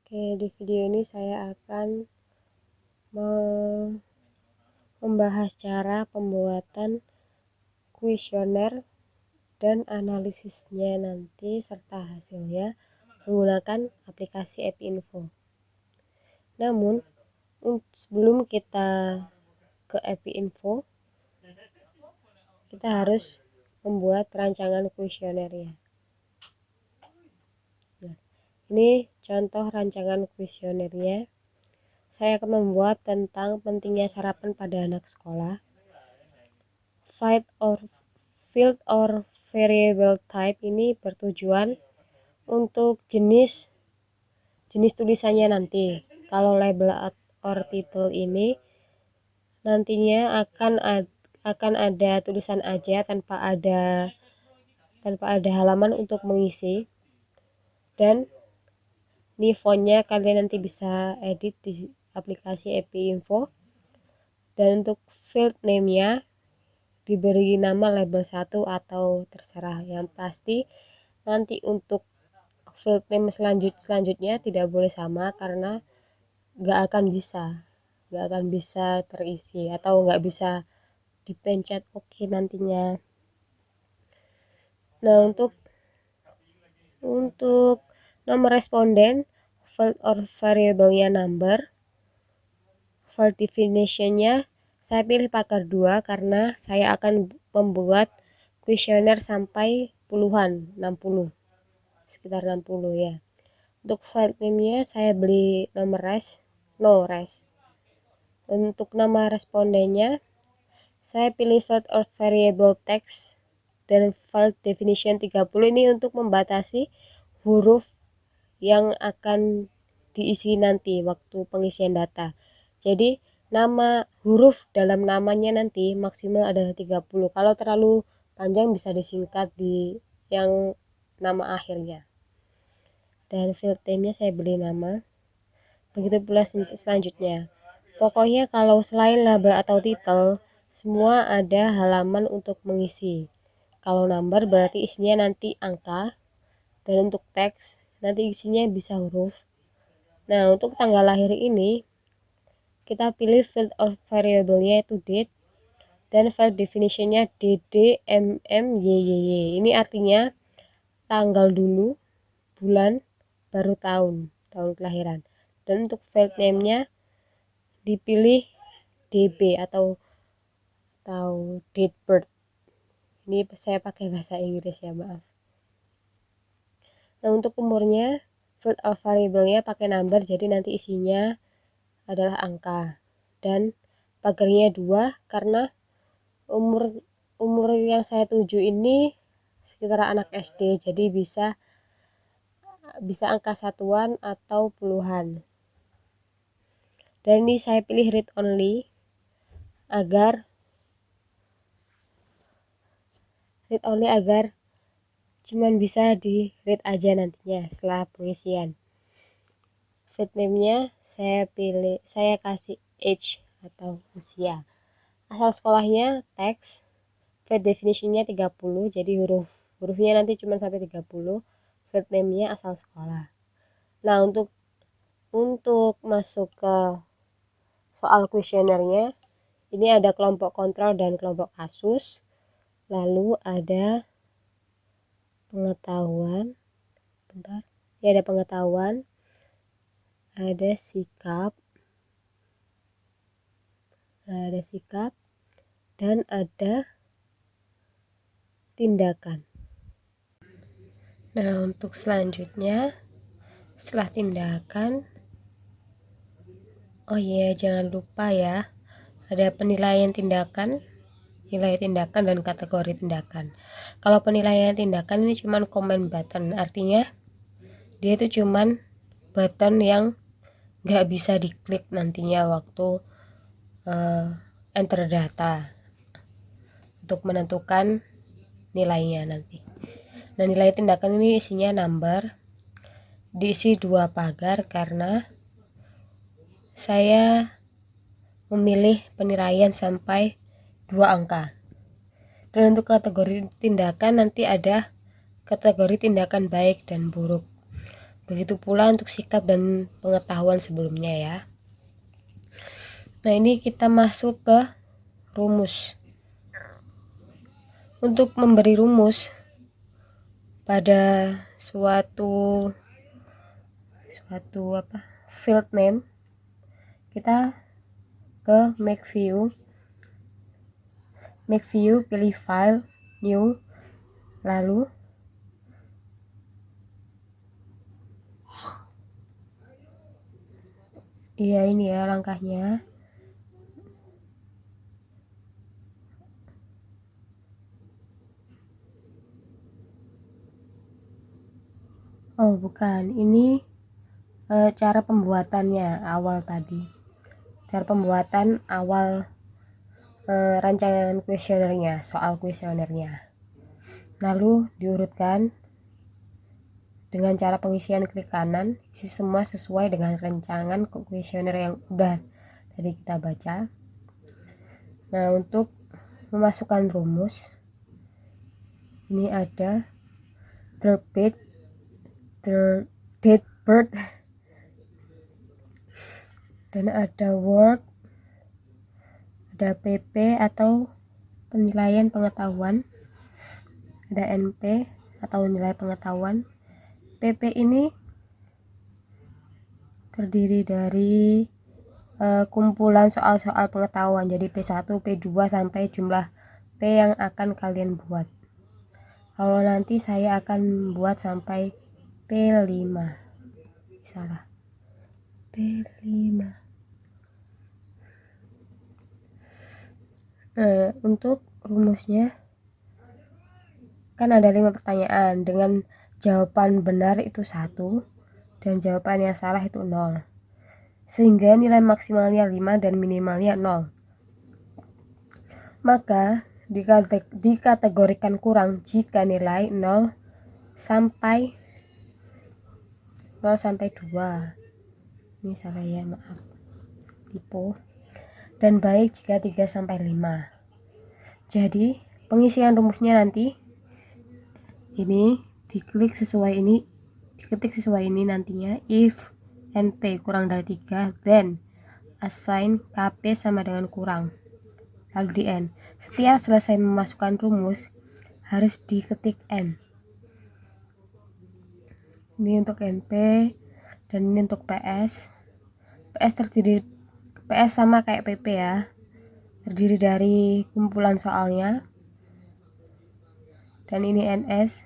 Oke, di video ini saya akan membahas cara pembuatan kuesioner dan analisisnya nanti serta hasilnya menggunakan aplikasi AppInfo. Namun, sebelum kita ke AppInfo, kita harus membuat rancangan kuesionernya. Nah, ini contoh rancangan kuesionernya. Saya akan membuat tentang pentingnya sarapan pada anak sekolah. Field or variable type ini bertujuan untuk jenis tulisannya nanti. Kalau label or title ini nantinya akan ada tulisan aja tanpa ada halaman untuk mengisi. Dan ini fontnya kalian nanti bisa edit di aplikasi AppInfo. Dan untuk field name-nya diberi nama label 1 atau terserah. Yang pasti nanti untuk field name selanjutnya tidak boleh sama, karena nggak akan bisa terisi atau nggak bisa dipencet oke nantinya. Nah, untuk nomor responden, field or variable-nya number. For definition-nya saya pilih pagar 2 karena saya akan membuat kuesioner sampai puluhan, 60, sekitar 60 ya. Untuk file name-nya saya beli nomor no res. Untuk nama respondennya saya pilih field or variable text dan file definition 30. Ini untuk membatasi huruf yang akan diisi nanti waktu pengisian data. Jadi nama huruf dalam namanya nanti maksimal ada 30. Kalau terlalu panjang bisa disingkat di yang nama akhirnya. Dan field name-nya saya beri nama. Begitu pula selanjutnya. Pokoknya kalau selain label atau title, semua ada halaman untuk mengisi. Kalau number berarti isinya nanti angka, dan untuk teks nanti isinya bisa huruf. Nah, untuk tanggal lahir ini kita pilih field of variable-nya itu date, dan file definition-nya DDMMYY. Ini artinya tanggal dulu, bulan, baru tahun kelahiran. Dan untuk field name-nya dipilih DB atau date birth. Ini saya pakai bahasa Inggris ya, maaf. Nah, untuk umurnya field of variable-nya pakai number, jadi nanti isinya adalah angka. Dan pagarnya 2 karena umur yang saya tuju ini sekitar anak SD, jadi bisa angka satuan atau puluhan. Dan ini saya pilih read only agar cuman bisa di read aja nantinya setelah pengisian. Field name-nya saya kasih age atau usia. Asal sekolahnya teks. Field definition-nya 30, jadi hurufnya nanti cuma sampai 30. Field name-nya asal sekolah. Nah, untuk masuk ke soal kuesionernya, ini ada kelompok kontrol dan kelompok kasus. Lalu ada pengetahuan, ada pengetahuan, ada sikap, dan ada tindakan. Nah, untuk selanjutnya setelah tindakan, oh iya, jangan lupa ya, ada penilaian tindakan, nilai tindakan dan kategori tindakan. Kalau penilaian tindakan ini cuman comment button, artinya dia itu cuman button yang nggak bisa diklik nantinya waktu enter data untuk menentukan nilainya nanti. Nah, nilai tindakan ini isinya number, diisi 2 pagar karena saya memilih penilaian sampai 2 angka. Dan untuk kategori tindakan nanti ada kategori tindakan baik dan buruk. Begitu pula untuk sikap dan pengetahuan sebelumnya ya. Nah, ini kita masuk ke rumus. Untuk memberi rumus pada suatu field name, kita ke make view, pilih file, new, lalu ini ya langkahnya. Oh bukan, ini cara pembuatannya awal tadi, cara pembuatan awal rancangan kuesionernya, soal kuesionernya, lalu diurutkan dengan cara pengisian klik kanan, isi semua sesuai dengan rancangan kuesioner yang udah tadi kita baca. Nah, untuk memasukkan rumus, ini ada date birth, dan ada word, ada PP atau penilaian pengetahuan, ada NP atau nilai pengetahuan. PP ini terdiri dari kumpulan soal-soal pengetahuan, jadi P1, P2 sampai jumlah P yang akan kalian buat. Kalau nanti saya akan buat sampai P5, salah, P5. Untuk rumusnya kan ada 5 pertanyaan, dengan jawaban benar itu 1 dan jawaban yang salah itu 0, sehingga nilai maksimalnya 5 dan minimalnya 0. Maka dikategorikan kurang jika nilai 0 sampai 2. Ini salah ya, maaf, tipu. Dan baik jika 3 sampai 5. Jadi pengisian rumusnya nanti ini diketik sesuai ini nantinya, if NP kurang dari 3, then assign KP sama dengan kurang, lalu di N. Setiap selesai memasukkan rumus harus diketik N. Ini untuk NP dan ini untuk PS. PS sama kayak PP ya, terdiri dari kumpulan soalnya. Dan ini NS,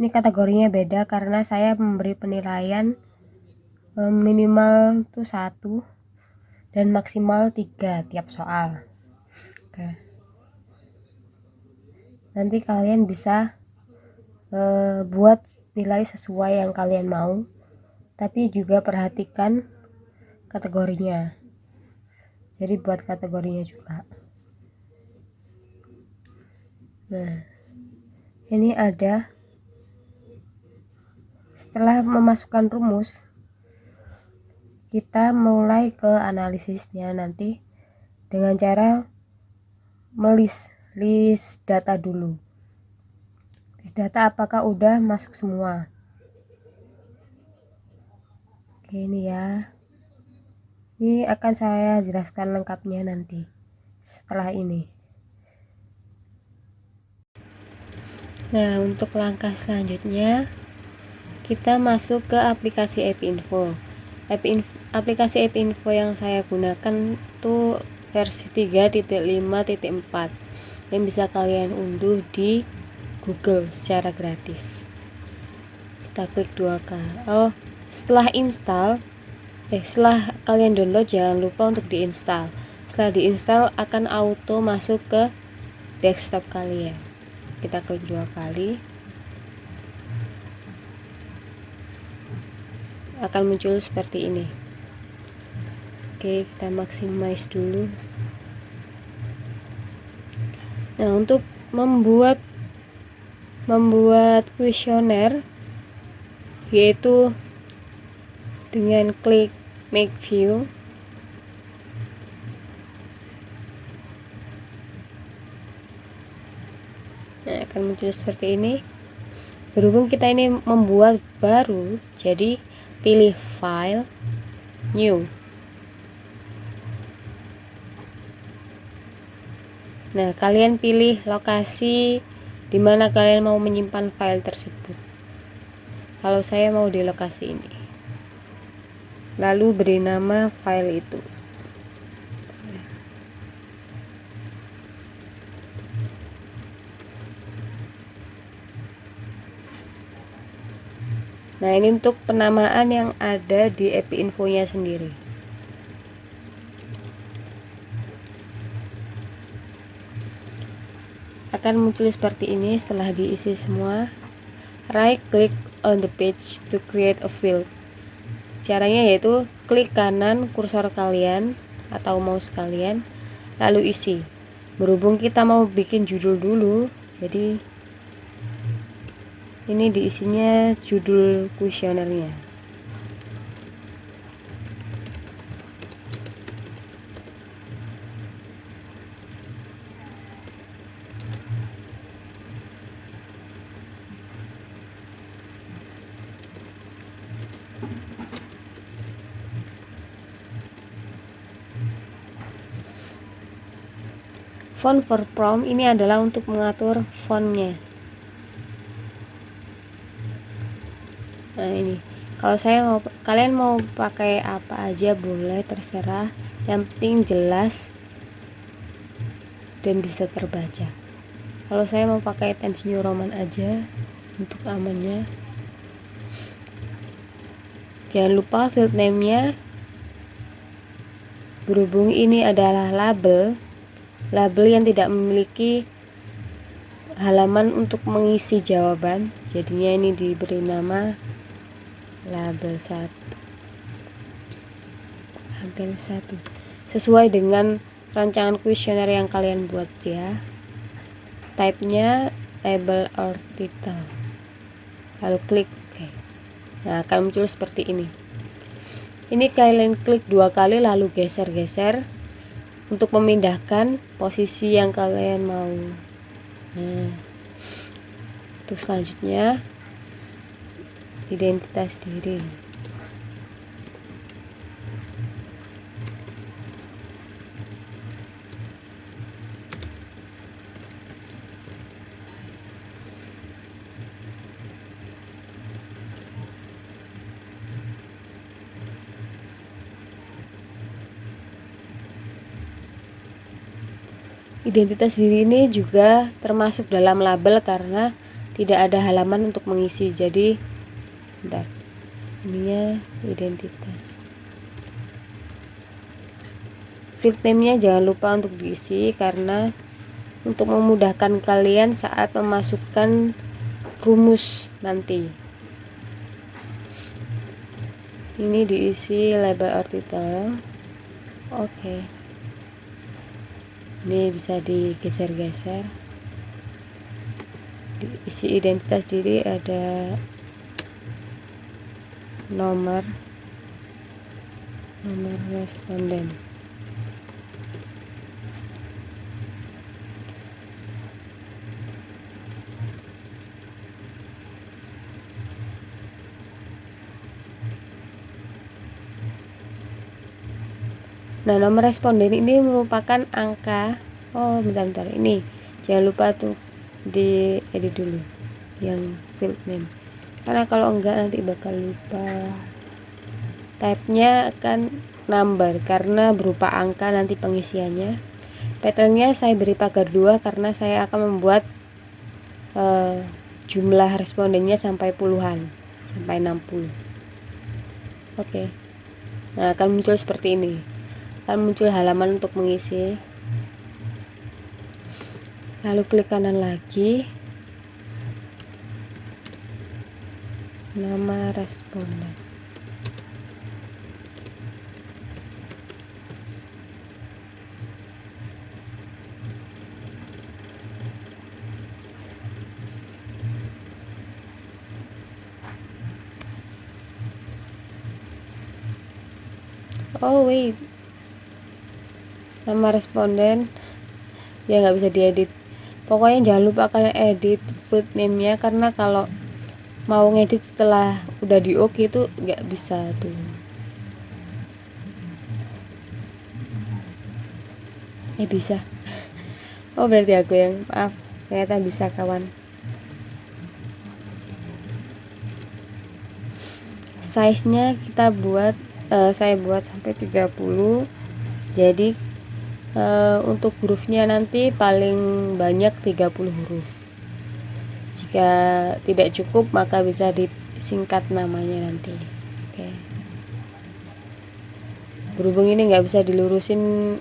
ini kategorinya beda karena saya memberi penilaian minimal tuh 1 dan maksimal 3 tiap soal. Oke. Nanti kalian bisa buat nilai sesuai yang kalian mau, tapi juga perhatikan kategorinya. Jadi buat kategorinya juga. Nah, ini ada, setelah memasukkan rumus, kita mulai ke analisisnya nanti dengan cara list data dulu. List data apakah udah masuk semua. Oke, ini ya. Ini akan saya jelaskan lengkapnya nanti setelah ini. Nah, untuk langkah selanjutnya kita masuk ke aplikasi AppInfo. Aplikasi AppInfo yang saya gunakan tuh versi 3.5.4 yang bisa kalian unduh di Google secara gratis. Kita klik 2 kali. Setelah kalian download jangan lupa untuk diinstal. Setelah diinstal akan auto masuk ke desktop kalian. Kita klik 2 kali, akan muncul seperti ini. Oke, kita maximize dulu. Nah, untuk membuat kuesioner yaitu dengan klik make view, nah, akan muncul seperti ini. Berhubung kita ini membuat baru, jadi pilih file, new. Nah, kalian pilih lokasi di mana kalian mau menyimpan file tersebut. Kalau saya mau di lokasi ini, lalu beri nama file itu. Nah, ini untuk penamaan yang ada di API infonya sendiri. Akan muncul seperti ini setelah diisi semua. Right click on the page to create a field. Caranya yaitu klik kanan kursor kalian atau mouse kalian, lalu isi. Berhubung kita mau bikin judul dulu, jadi ini diisinya judul kuesionernya. Font for prompt ini adalah untuk mengatur fontnya. Nah, ini kalau kalian mau pakai apa aja boleh, terserah, yang penting jelas dan bisa terbaca. Kalau saya mau pakai Times New Roman aja untuk amannya. Jangan lupa field name-nya, berhubung ini adalah label yang tidak memiliki halaman untuk mengisi jawaban, jadinya ini diberi nama label 1 sesuai dengan rancangan kuesioner yang kalian buat ya. Type-nya label or title, lalu klik OK. Nah, akan muncul seperti ini. Ini kalian klik 2 kali lalu geser-geser untuk memindahkan posisi yang kalian mau. Nah, untuk selanjutnya identitas diri. Identitas diri ini juga termasuk dalam label karena tidak ada halaman untuk mengisi. Jadi, bentar, ininya identitas. Field name-nya jangan lupa untuk diisi karena untuk memudahkan kalian saat memasukkan rumus nanti. Ini diisi label or title. Oke. Ini bisa digeser-geser. Diisi identitas diri, ada nomor responden. Nah, nomor responden ini merupakan angka. Oh, bentar, ini jangan lupa tuh di edit dulu yang field name, karena kalau enggak nanti bakal lupa. Type-nya akan number karena berupa angka nanti pengisiannya. Patternnya saya beri pagar 2 karena saya akan membuat jumlah respondennya sampai puluhan, sampai 60. Oke. Nah, akan muncul seperti ini. Akan muncul halaman untuk mengisi. Lalu klik kanan lagi, nama responden. Oh wait, nama responden ya nggak bisa diedit. Pokoknya jangan lupa kalian edit field name-nya, karena kalau mau ngedit setelah udah di oke itu nggak bisa tuh. Bisa. Oh berarti aku yang maaf, ternyata bisa kawan. Size nya kita buat saya buat sampai 30. Jadi untuk hurufnya nanti paling banyak 30 huruf. Jika tidak cukup maka bisa disingkat namanya nanti. Oke. Berhubung ini nggak bisa dilurusin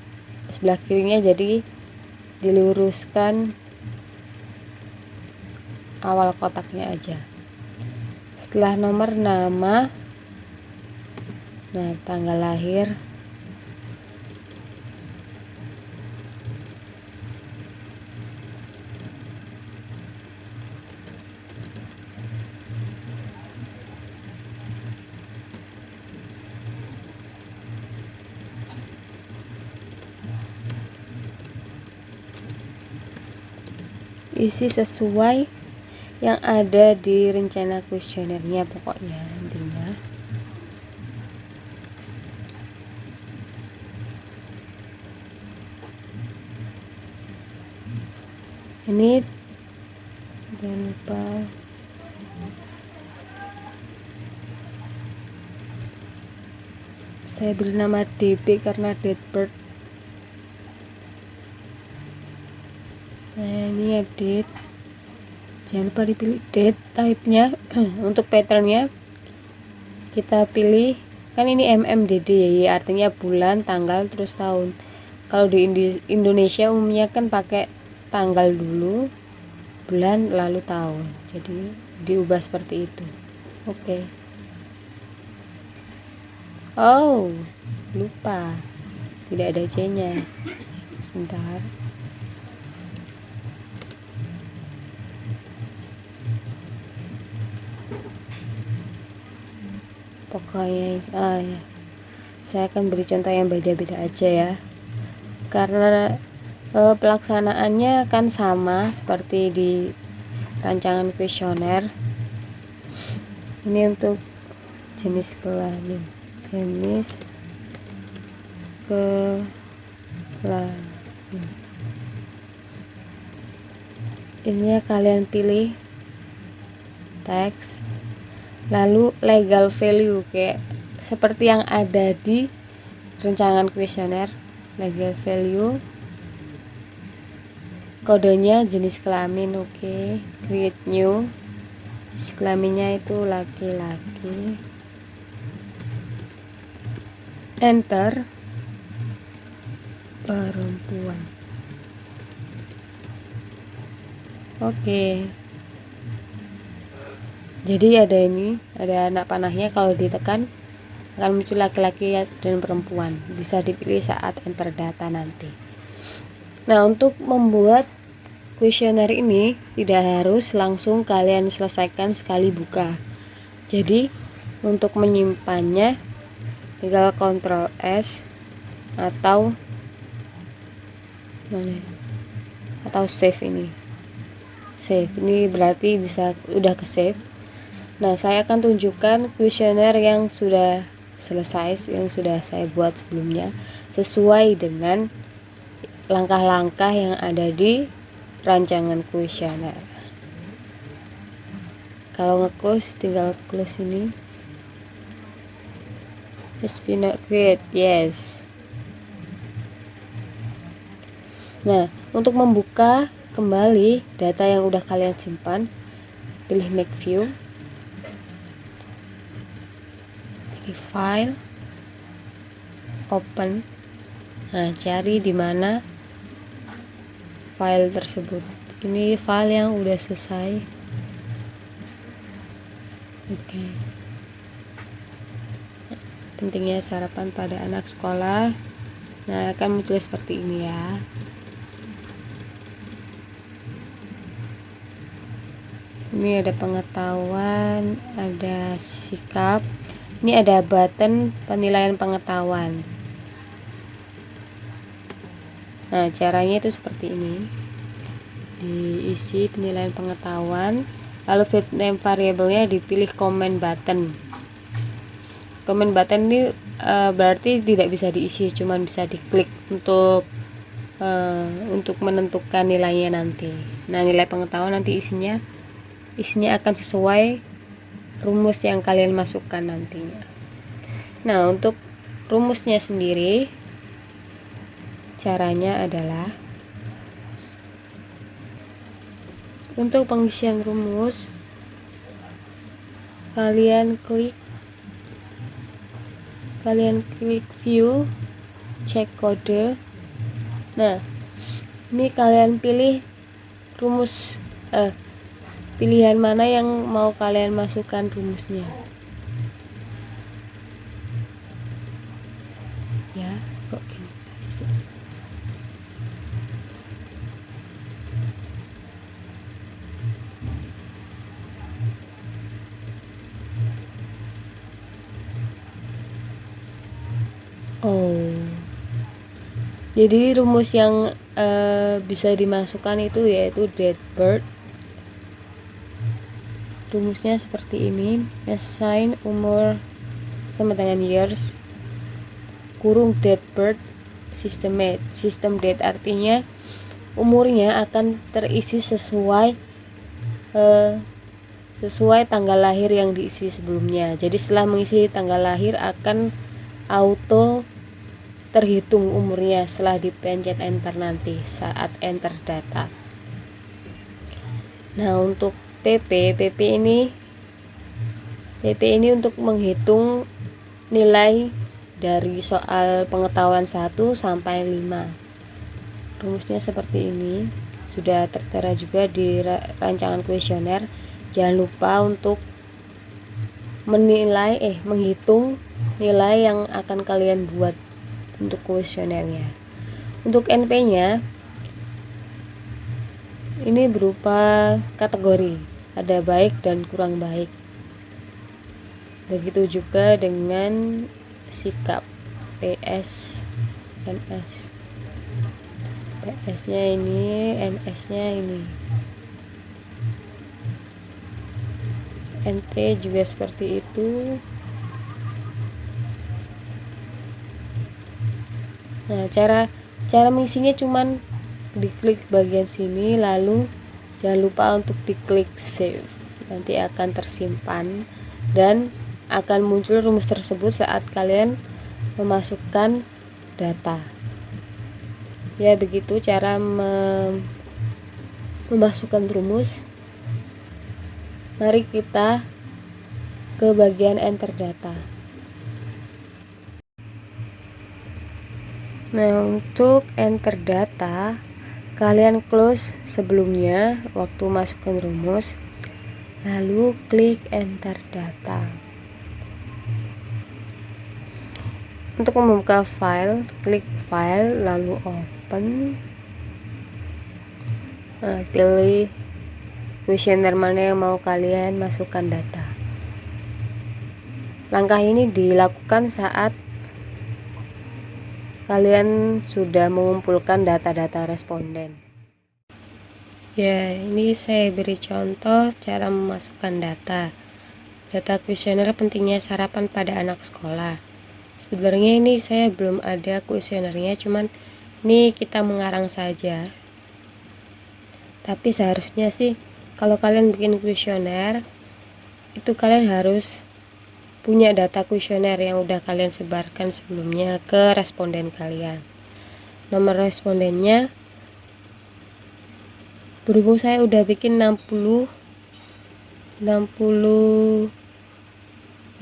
sebelah kirinya, jadi diluruskan awal kotaknya aja. Setelah nomor nama, nah tanggal lahir, isi sesuai yang ada di rencana kuesionernya pokoknya intinya. Ini jangan lupa saya beri nama DB karena date birth. Nah ini ya date, jangan lupa dipilih date type-nya. Untuk patternnya kita pilih, kan ini MMDD ya, artinya bulan, tanggal, terus tahun. Kalau di Indonesia umumnya kan pakai tanggal dulu, bulan, lalu tahun. Jadi diubah seperti itu. Oke. Oh, lupa. Tidak ada C-nya. Sebentar. Pokoknya ya. Saya akan beri contoh yang beda-beda aja ya. Karena pelaksanaannya kan sama seperti di rancangan kuesioner. Ini untuk jenis kelamin. Jenis kelamin. Ini ya, kalian pilih teks, lalu legal value kayak seperti yang ada di rancangan kuesioner. Legal value, kodenya jenis kelamin. Oke. Create new, jenis kelaminnya itu laki-laki. Enter, perempuan. Oke. Jadi ada ini, ada anak panahnya, kalau ditekan akan muncul laki-laki dan perempuan. Bisa dipilih saat enter data nanti. Nah, untuk membuat kuesioner ini tidak harus langsung kalian selesaikan sekali buka. Jadi untuk menyimpannya tinggal Ctrl S atau save ini. Save ini berarti bisa udah ke save. Nah, saya akan tunjukkan kuesioner yang sudah selesai, yang sudah saya buat sebelumnya, sesuai dengan langkah-langkah yang ada di rancangan kuesioner. Kalau nge-close tinggal close ini. Has been not create, yes. Nah, untuk membuka kembali data yang udah kalian simpan, pilih make view, pilih file, open. Nah, cari di mana file tersebut. Ini file yang udah selesai. Oke. Pentingnya sarapan pada anak sekolah. Nah, akan muncul seperti ini ya. Ini ada pengetahuan, ada sikap. Ini ada button penilaian pengetahuan. Nah, caranya itu seperti ini. Diisi penilaian pengetahuan. Lalu field name variabelnya dipilih comment button. Comment button ini berarti tidak bisa diisi, cuman bisa diklik untuk menentukan nilainya nanti. Nah, nilai pengetahuan nanti isinya akan sesuai rumus yang kalian masukkan nantinya. Nah, untuk rumusnya sendiri caranya adalah untuk pengisian rumus kalian klik view, cek kode. Nah, ini kalian pilih rumus pilihan mana yang mau kalian masukkan rumusnya ya. Kok gini sih? Jadi rumus yang bisa dimasukkan itu yaitu DateBird. Rumusnya seperti ini: assign umur sama dengan years, kurung DateBird system date, artinya umurnya akan terisi sesuai tanggal lahir yang diisi sebelumnya. Jadi setelah mengisi tanggal lahir akan auto terhitung umurnya setelah dipencet enter nanti saat enter data. Nah, untuk PP ini untuk menghitung nilai dari soal pengetahuan 1 sampai 5. Rumusnya seperti ini, sudah tertera juga di rancangan kuesioner. Jangan lupa untuk menghitung nilai yang akan kalian buat untuk kuesionernya. Untuk NP-nya ini berupa kategori, ada baik dan kurang baik. Begitu juga dengan sikap PS, NS. PS-nya ini, NS-nya ini. NT juga seperti itu. Nah, cara mengisinya cuman diklik bagian sini, lalu jangan lupa untuk diklik save. Nanti akan tersimpan dan akan muncul rumus tersebut saat kalian memasukkan data. Ya, begitu cara memasukkan rumus. Mari kita ke bagian enter data. Nah, untuk enter data kalian close sebelumnya waktu masukkan rumus, lalu klik enter data. Untuk membuka file, klik file lalu open. Nah, pilih kuesioner mana yang mau kalian masukkan data. Langkah ini dilakukan saat kalian sudah mengumpulkan data-data responden. Ya, ini saya beri contoh cara memasukkan data. Data kuesioner pentingnya sarapan pada anak sekolah. Sebenarnya ini saya belum ada kuesionernya, cuman ini kita mengarang saja. Tapi seharusnya sih kalau kalian bikin kuesioner itu kalian harus punya data kuesioner yang udah kalian sebarkan sebelumnya ke responden kalian. Nomor respondennya, berhubung saya udah bikin 60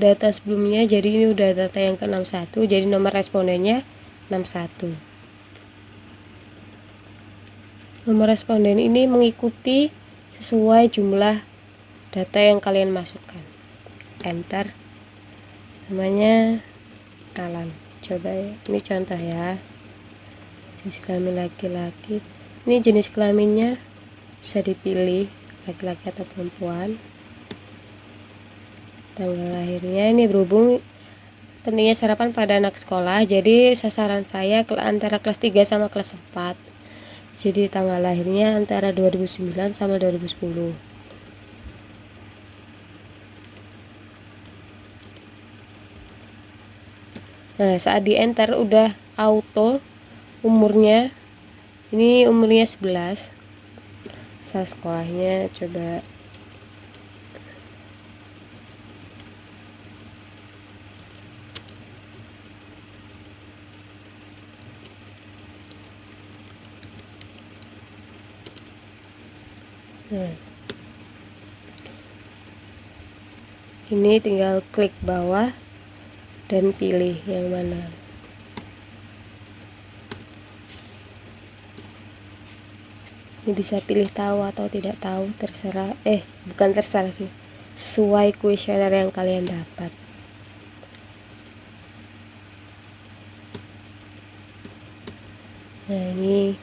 data sebelumnya, jadi ini udah data yang ke-61, jadi nomor respondennya 61. Nomor responden ini mengikuti sesuai jumlah data yang kalian masukkan. Enter. Namanya Alan. Coba ya, ini contoh ya. Jenis kelamin laki-laki. Ini jenis kelaminnya bisa dipilih laki-laki atau perempuan. Tanggal lahirnya ini berhubung pentingnya sarapan pada anak sekolah, jadi sasaran saya antara kelas 3 sama kelas 4. Jadi tanggal lahirnya antara 2009 sama 2010. Nah, saat di enter udah auto umurnya, ini umurnya 11. Saya sekolahnya coba ini tinggal klik bawah dan pilih yang mana. Ini bisa pilih tahu atau tidak tahu, terserah. Bukan terserah sih, sesuai kuesioner yang kalian dapat. Nah, ini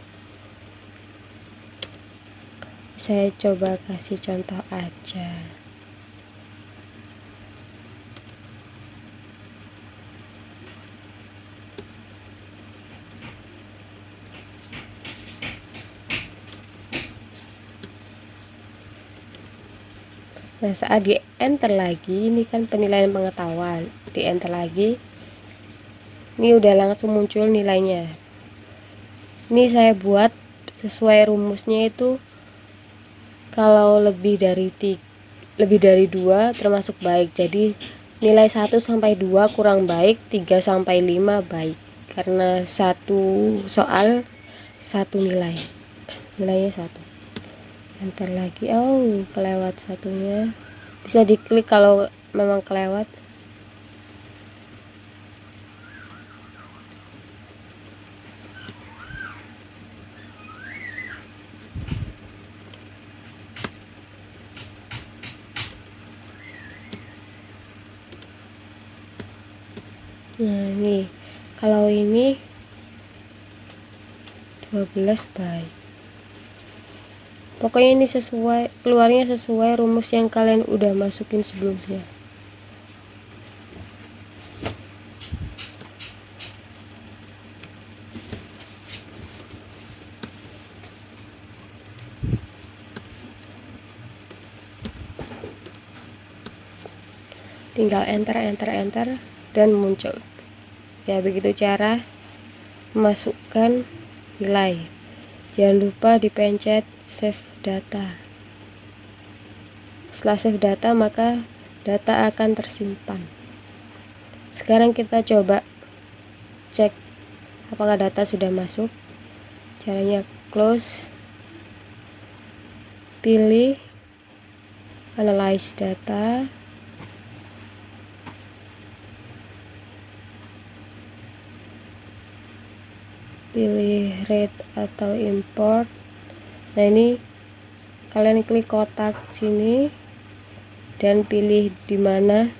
saya coba kasih contoh aja. Nah, saat di enter lagi, ini kan penilaian pengetahuan, di enter lagi, ini udah langsung muncul nilainya. Ini saya buat sesuai rumusnya, itu kalau lebih dari 2 termasuk baik. Jadi nilai 1 sampai 2 kurang baik, 3 sampai 5 baik. Karena satu soal satu nilainya 1. Enter lagi. Kelewat satunya. Bisa diklik kalau memang kelewat. Nah, nih kalau ini 12 baik. Pokoknya ini keluarnya sesuai rumus yang kalian udah masukin sebelumnya. Tinggal enter dan muncul. Ya, begitu cara memasukkan nilai. Jangan lupa dipencet save data. Setelah save data, maka data akan tersimpan. Sekarang kita coba cek apakah data sudah masuk. Caranya close, pilih analyze data, pilih read atau import. Nah, ini kalian klik kotak sini dan pilih di mana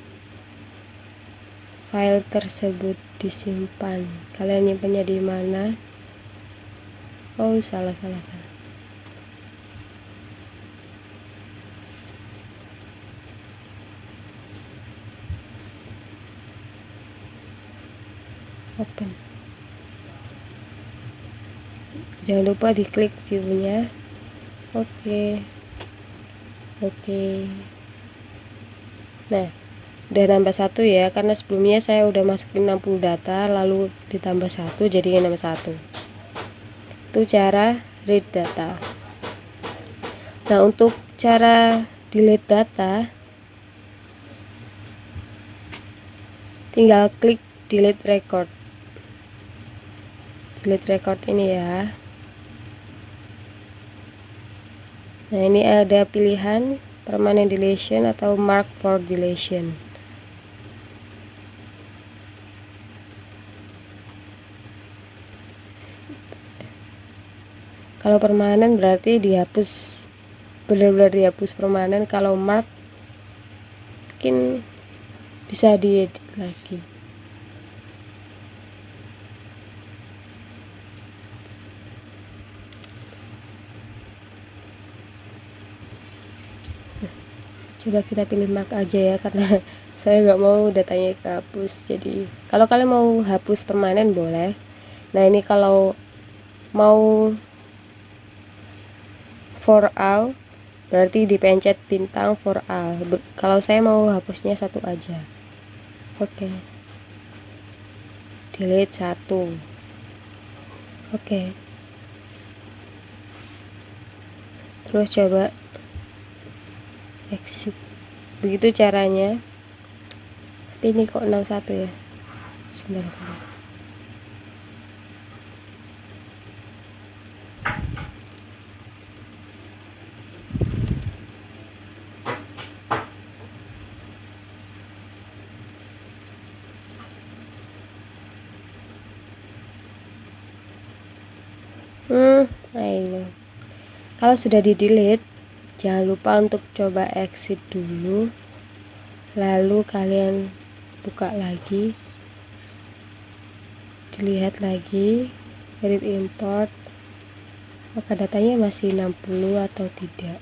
file tersebut disimpan. Kalian nyimpannya di mana? Salah. Open. Jangan lupa diklik view-nya. Oke. Nah, udah nambah 1 ya, karena sebelumnya saya udah masukin 60 data lalu ditambah 1 jadi nambah 1. Itu cara read data. Nah, untuk cara delete data, tinggal klik delete record ini ya. Nah, ini ada pilihan permanent deletion atau mark for deletion. Kalau permanen berarti dihapus, benar-benar dihapus permanen. Kalau mark mungkin bisa diedit lagi. Coba kita pilih mark aja ya, karena saya nggak mau datanya kehapus. Jadi kalau kalian mau hapus permanen boleh. Nah, ini kalau mau for all berarti dipencet bintang for all. Kalau saya mau hapusnya 1 aja. Oke. delete 1. Oke. Terus coba exit. Begitu caranya. Tapi ini kok 61 ya? Sebentar. Ayo. Kalau sudah di delete, jangan lupa untuk coba exit dulu, lalu kalian buka lagi, dilihat lagi, read import, apakah datanya masih 60 atau tidak.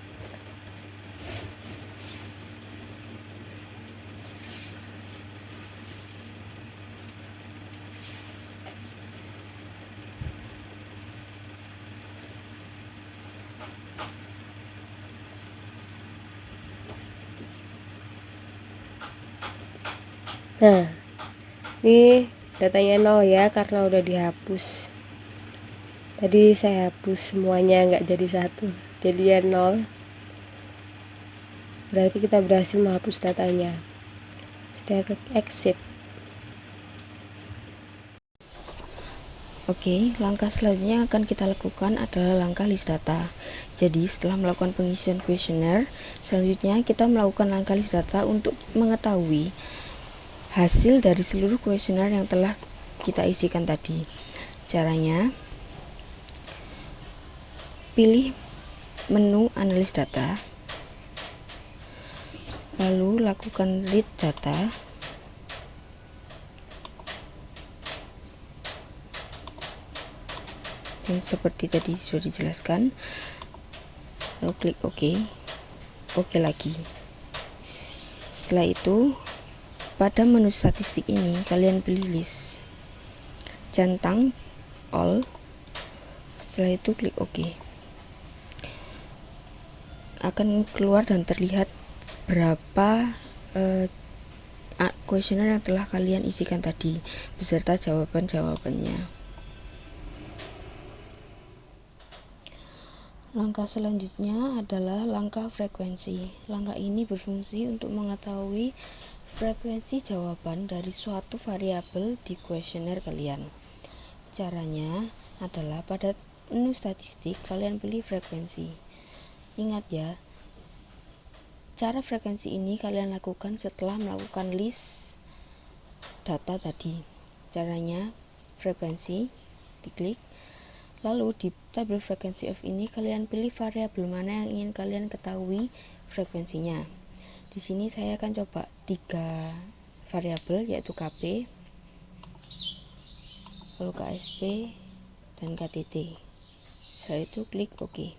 Nah, ini datanya 0 ya, karena udah dihapus. Tadi saya hapus semuanya, nggak jadi 1, jadi ya 0. Berarti kita berhasil menghapus datanya. Sudah klik exit. Oke, langkah selanjutnya yang akan kita lakukan adalah langkah list data. Jadi, setelah melakukan pengisian kuesioner, selanjutnya kita melakukan langkah list data untuk mengetahui hasil dari seluruh kuesioner yang telah kita isikan tadi. Caranya, pilih menu analis data, lalu lakukan read data. Dan seperti tadi sudah dijelaskan, lalu klik OK, OK lagi. Setelah itu, pada menu statistik ini kalian pilih list, centang all, setelah itu klik OK. Akan keluar dan terlihat berapa kuesioner yang telah kalian isikan tadi beserta jawaban-jawabannya. Langkah selanjutnya adalah langkah frekuensi. Langkah ini berfungsi untuk mengetahui frekuensi jawaban dari suatu variabel di kuesioner kalian. Caranya adalah pada menu statistik kalian pilih frekuensi. Ingat ya, cara frekuensi ini kalian lakukan setelah melakukan list data tadi. Caranya, frekuensi diklik, lalu di tabel frequency of ini kalian pilih variabel mana yang ingin kalian ketahui frekuensinya. Di sini saya akan coba 3 variabel, yaitu KP, lalu KSP, dan KTT. Setelah itu klik OK.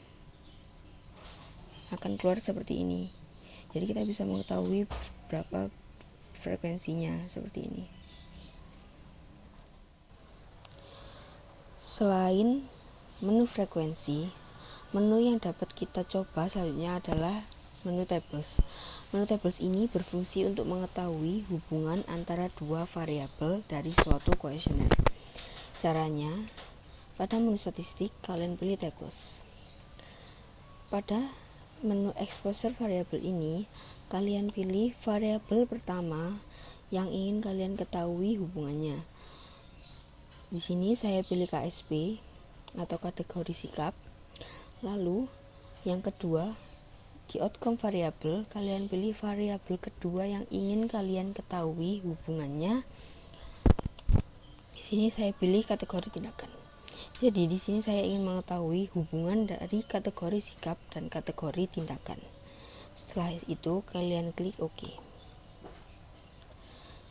Akan keluar seperti ini. Jadi kita bisa mengetahui berapa frekuensinya seperti ini. Selain menu frekuensi, menu yang dapat kita coba selanjutnya adalah menu tables. Menu tables ini berfungsi untuk mengetahui hubungan antara dua variabel dari suatu kuesioner. Caranya, pada menu statistik kalian pilih tables. Pada menu exposure variabel ini, kalian pilih variabel pertama yang ingin kalian ketahui hubungannya. Di sini saya pilih KSP atau kategori sikap. Lalu yang kedua, di outcome variable kalian pilih variabel kedua yang ingin kalian ketahui hubungannya. Di sini saya pilih kategori tindakan. Jadi di sini saya ingin mengetahui hubungan dari kategori sikap dan kategori tindakan. Setelah itu kalian klik OK.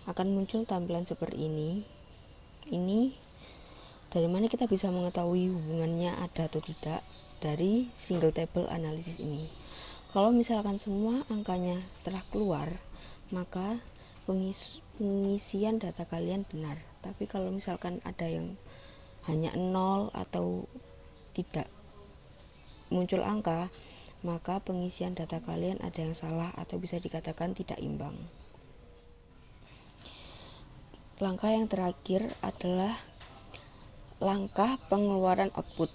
Akan muncul tampilan seperti ini. Ini dari mana kita bisa mengetahui hubungannya ada atau tidak dari single table analisis ini. Kalau misalkan semua angkanya telah keluar, maka pengisian data kalian benar. Tapi kalau misalkan ada yang hanya 0 atau tidak muncul angka, maka pengisian data kalian ada yang salah atau bisa dikatakan tidak imbang. Langkah yang terakhir adalah langkah pengeluaran output.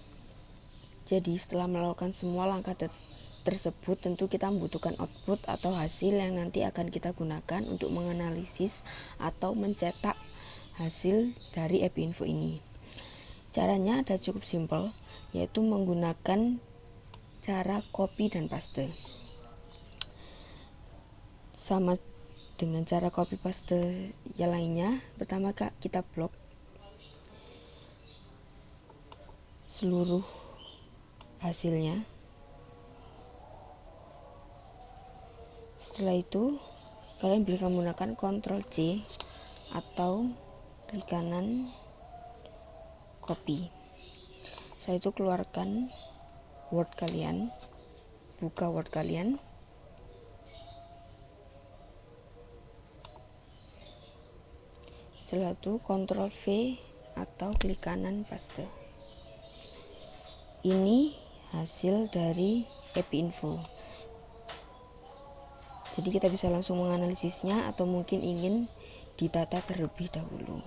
Jadi setelah melakukan semua langkah tersebut, tentu kita membutuhkan output atau hasil yang nanti akan kita gunakan untuk menganalisis atau mencetak hasil dari Epinfo ini. Caranya ada cukup simpel, yaitu menggunakan cara copy dan paste. Sama dengan cara copy paste yang lainnya, pertama kita blok seluruh hasilnya. Setelah itu kalian bisa menggunakan Ctrl C atau klik kanan copy. Setelah itu keluarkan Word kalian, buka Word kalian, setelah itu Ctrl V atau klik kanan paste. Ini hasil dari Epinfo. Jadi kita bisa langsung menganalisisnya atau mungkin ingin ditata terlebih dahulu.